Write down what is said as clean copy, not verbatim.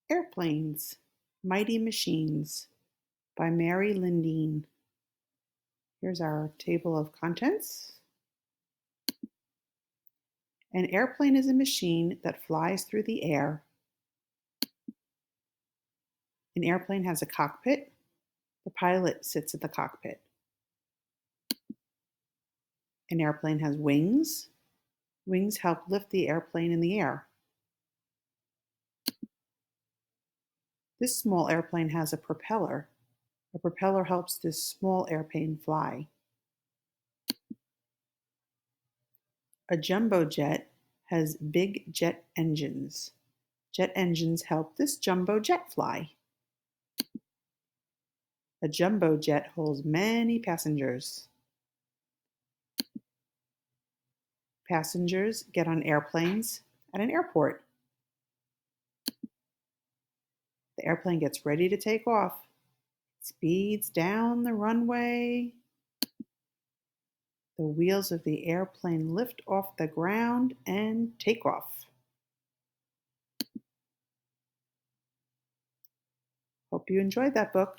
Airplanes, Mighty Machines by Mary Lindeen. Here's our table of contents. An airplane is a machine that flies through the air. An airplane has a cockpit. The pilot sits at the cockpit. An airplane has wings. Wings help lift the airplane in the air. This small airplane has a propeller. A propeller helps this small airplane fly. A jumbo jet has big jet engines. Jet engines help this jumbo jet fly. A jumbo jet holds many passengers. Passengers get on airplanes at an airport. The airplane gets ready to take off. It speeds down the runway. The wheels of the airplane lift off the ground and take off. Hope you enjoyed that book.